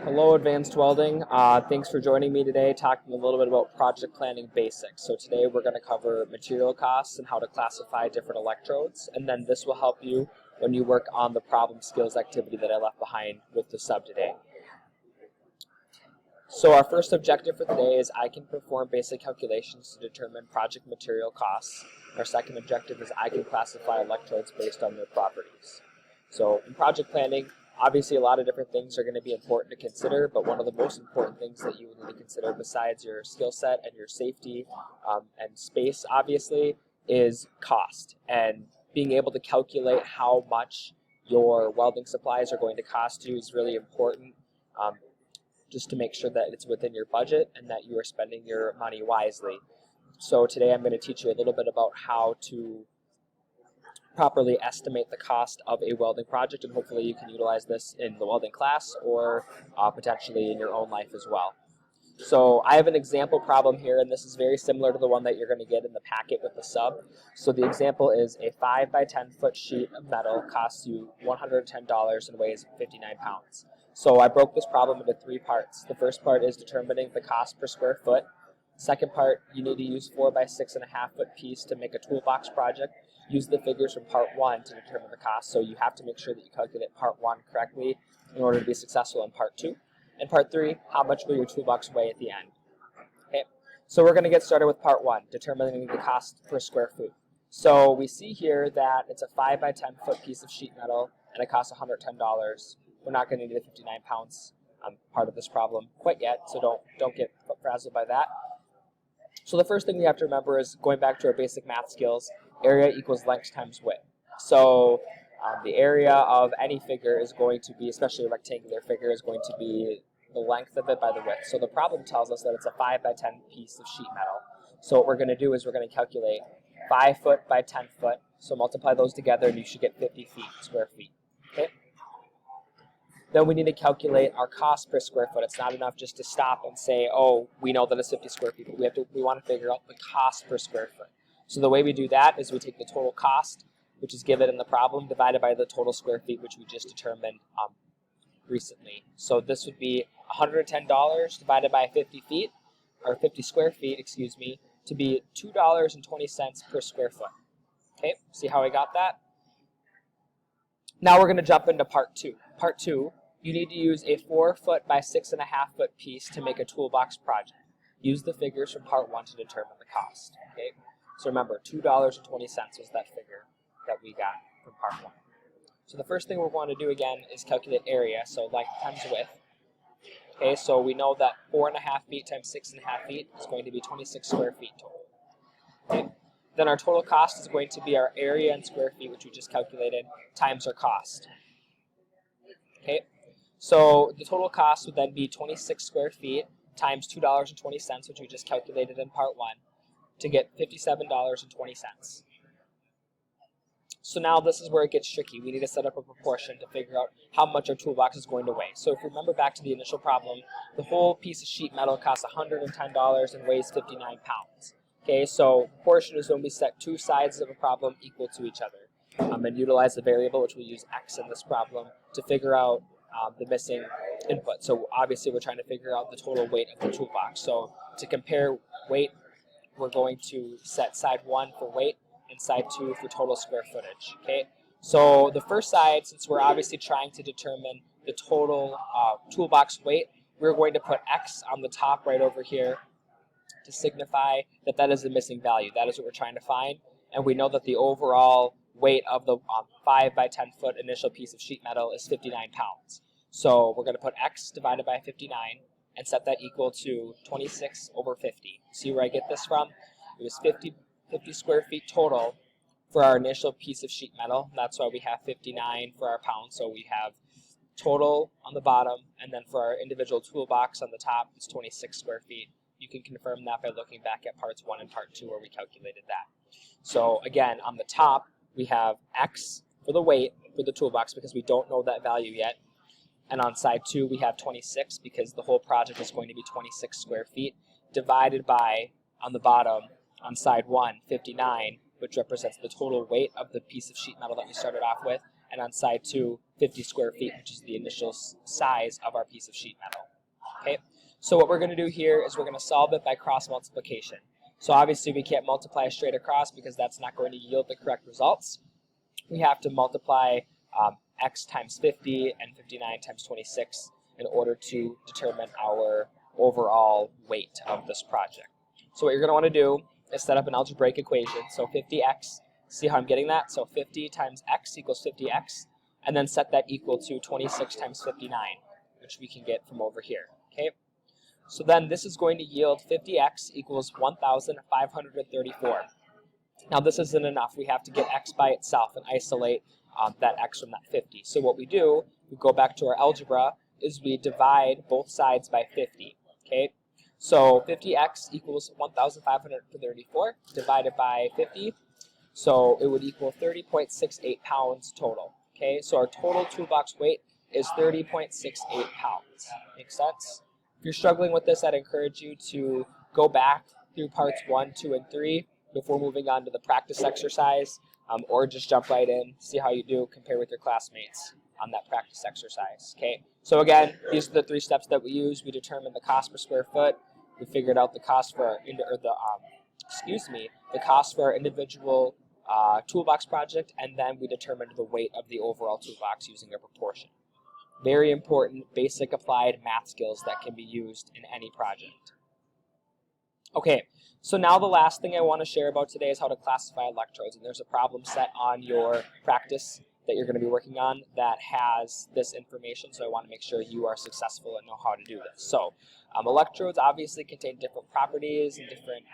Hello, Advanced Welding. Thanks for joining me today, talking a little bit about project planning basics. So today we're going to cover material costs and how to classify different electrodes, and then this will help you when you work on the problem skills activity that I left behind with the sub today. So our first objective for today is I can perform basic calculations to determine project material costs. Our second objective is I can classify electrodes based on their properties. So in project planning, obviously a lot of different things are going to be important to consider, but one of the most important things that you need to consider besides your skill set and your safety and space, obviously, is cost. And being able to calculate how much your welding supplies are going to cost you is really important, just to make sure that it's within your budget and that you are spending your money wisely. So today I'm going to teach you a little bit about how to properly estimate the cost of a welding project, and hopefully you can utilize this in the welding class or potentially in your own life as well. So I have an example problem here, and this is very similar to the one that you're going to get in the packet with the sub. So the example is a 5 by 10 foot sheet of metal costs you $110 and weighs 59 pounds. So I broke this problem into 3 parts. The first part is determining the cost per square foot. Second part, you need to use 4 by 6.5 foot piece to make a toolbox project. Use the figures from part 1 to determine the cost, so you have to make sure that you calculate part 1 correctly in order to be successful in part 2. And part 3, how much will your toolbox weigh at the end? Okay, so we're going to get started with part 1, determining the cost per square foot. So we see here that it's a 5 by 10 foot piece of sheet metal, and it costs $110. We're not going to need the 59 pounds part of this problem quite yet, so don't get frazzled by that. So the first thing we have to remember is, going back to our basic math skills, area equals length times width. So the area of any figure is going to be, especially a rectangular figure, is going to be the length of it by the width. So the problem tells us that it's a 5 by 10 piece of sheet metal. So what we're going to do is we're going to calculate 5 foot by 10 foot. So multiply those together and you should get 50 square feet. Okay? Then we need to calculate our cost per square foot. It's not enough just to stop and say, oh, we know that it's 50 square feet, but we want to figure out the cost per square foot. So the way we do that is we take the total cost, which is given in the problem, divided by the total square feet, which we just determined recently. So this would be $110 divided by 50 feet, or 50 square feet, excuse me, to be $2.20 per square foot. Okay, see how I got that? Now we're going to jump into part 2. Part 2, you need to use a 4 foot by 6.5 foot piece to make a toolbox project. Use the figures from part 1 to determine the cost. Okay, so remember, $2.20 was that figure that we got from part 1. So the first thing we're going to do again is calculate area, so length times width. Okay, so we know that 4.5 feet times 6.5 feet is going to be 26 square feet total. Okay. Then our total cost is going to be our area in square feet, which we just calculated, times our cost. Okay, so the total cost would then be 26 square feet times $2.20, which we just calculated in part 1, to get $57.20. So now this is where it gets tricky. We need to set up a proportion to figure out how much our toolbox is going to weigh. So if you remember back to the initial problem, the whole piece of sheet metal costs $110 and weighs 59 pounds. Okay, so proportion is when we set 2 sides of a problem equal to each other, and utilize the variable, which we'll use x in this problem, to figure out the missing input. So obviously we're trying to figure out the total weight of the toolbox. So to compare weight, we're going to set side 1 for weight and side 2 for total square footage. Okay, so the first side, since we're obviously trying to determine the total toolbox weight, we're going to put x on the top right over here to signify that that is the missing value. That is what we're trying to find, and we know that the overall weight of the 5 by 10 foot initial piece of sheet metal is 59 pounds. So we're going to put x divided by 59 and set that equal to 26 over 50. See where I get this from? It was 50 square feet total for our initial piece of sheet metal. That's why we have 59 for our pounds. So we have total on the bottom, and then for our individual toolbox on the top, it's 26 square feet. You can confirm that by looking back at parts 1 and part 2 where we calculated that. So again, on the top, we have x for the weight for the toolbox because we don't know that value yet. And on side 2, we have 26 because the whole project is going to be 26 square feet, divided by, on the bottom, on side 1, 59, which represents the total weight of the piece of sheet metal that we started off with, and on side 2, 50 square feet, which is the initial size of our piece of sheet metal. Okay, so what we're going to do here is we're going to solve it by cross multiplication. So obviously we can't multiply straight across because that's not going to yield the correct results. We have to multiply x times 50 and 59 times 26 in order to determine our overall weight of this project. So what you're going to want to do is set up an algebraic equation. So 50x, see how I'm getting that? So 50 times x equals 50x, and then set that equal to 26 times 59, which we can get from over here. Okay. So then this is going to yield 50x equals 1,534. Now this isn't enough. We have to get x by itself and isolate that x from that 50. So what we do, we go back to our algebra, is we divide both sides by 50. Okay, so 50x equals 1,534 divided by 50. So it would equal 30.68 pounds total. Okay, so our total toolbox weight is 30.68 pounds. Make sense? If you're struggling with this, I'd encourage you to go back through parts 1, 2, and 3 before moving on to the practice exercise, or just jump right in, see how you do, compare with your classmates on that practice exercise. Okay. So again, these are the 3 steps that we use. We determined the cost per square foot. We figured out the cost for our the cost for our individual toolbox project, and then we determined the weight of the overall toolbox using a proportion. Very important, basic applied math skills that can be used in any project. Okay, so now the last thing I want to share about today is how to classify electrodes. And there's a problem set on your practice that you're going to be working on that has this information, so I want to make sure you are successful and know how to do this. So electrodes obviously contain different properties and different,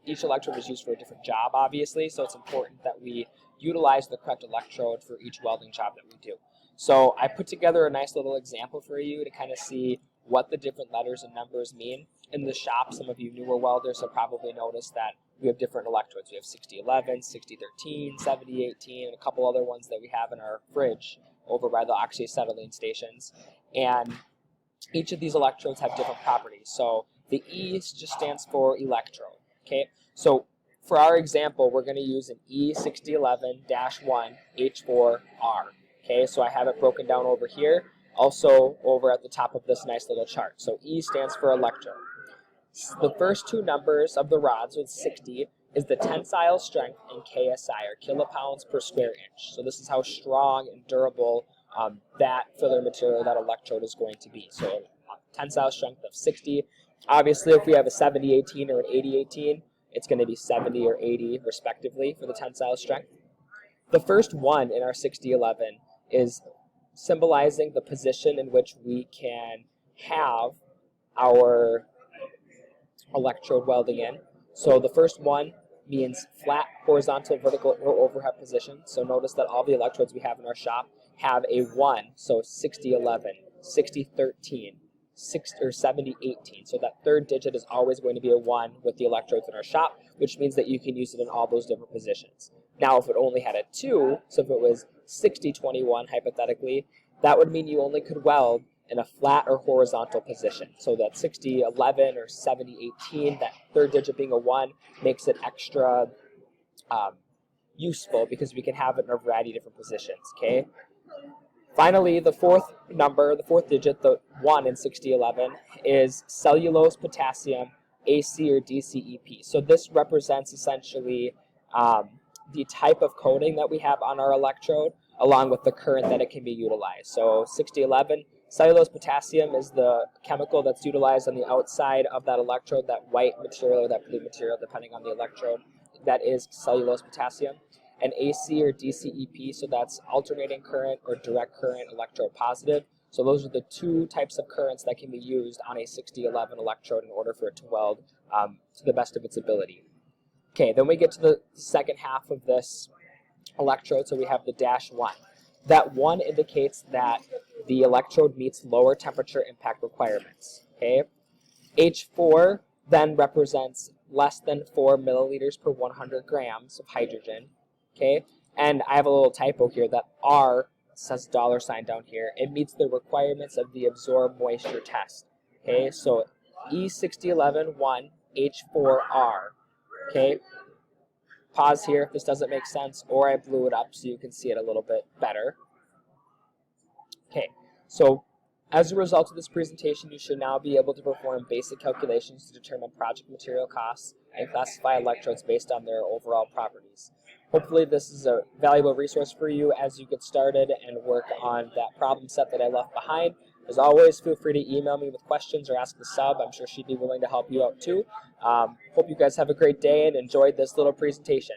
each electrode is used for a different job, obviously, so it's important that we utilize the correct electrode for each welding job that we do. So I put together a nice little example for you to kind of see what the different letters and numbers mean. In the shop, some of you newer welders have probably noticed that we have different electrodes. We have 6011, 6013, 7018, and a couple other ones that we have in our fridge over by the oxyacetylene stations. And each of these electrodes have different properties. So the E just stands for electrode. Okay, so for our example, we're going to use an E6011-1 H4R. Okay, so I have it broken down over here, also over at the top of this nice little chart. So E stands for electrode. The first 2 numbers of the rods with 60 is the tensile strength in KSI, or kilopounds per square inch. So this is how strong and durable that filler material, that electrode, is going to be. So tensile strength of 60. Obviously, if we have a 7018 or an 8018, it's going to be 70 or 80 respectively for the tensile strength. The first 1 in our 6011 is symbolizing the position in which we can have our electrode welding in. So the first 1 means flat, horizontal, vertical, or overhead position. So notice that all the electrodes we have in our shop have a 1, so 6011, 6013, 7018. So that third digit is always going to be a 1 with the electrodes in our shop, which means that you can use it in all those different positions. Now, if it only had a 2, so if it was 6021, hypothetically, that would mean you only could weld in a flat or horizontal position. So that 6011 or 7018, that third digit being a 1, makes it extra useful because we can have it in a variety of different positions. Okay. Finally, the fourth number, the fourth digit, the 1 in 6011, is cellulose potassium AC or DCEP. So this represents essentially the type of coating that we have on our electrode, along with the current that it can be utilized. So 6011, cellulose potassium is the chemical that's utilized on the outside of that electrode, that white material or that blue material, depending on the electrode. That is cellulose potassium. And AC or DCEP, so that's alternating current or direct current electrode positive. So those are the 2 types of currents that can be used on a 6011 electrode in order for it to weld to the best of its ability. Okay, then we get to the second half of this electrode, so we have the -1. That 1 indicates that the electrode meets lower temperature impact requirements. Okay, H4 then represents less than 4 milliliters per 100 grams of hydrogen. Okay, and I have a little typo here. That R says $sign down here. It meets the requirements of the absorb moisture test. Okay, so E6011-1 H4R. Okay, pause here if this doesn't make sense, or I blew it up so you can see it a little bit better. Okay, so as a result of this presentation, you should now be able to perform basic calculations to determine project material costs and classify electrodes based on their overall properties. Hopefully this is a valuable resource for you as you get started and work on that problem set that I left behind. As always, feel free to email me with questions or ask the sub. I'm sure she'd be willing to help you out too. Hope you guys have a great day and enjoyed this little presentation.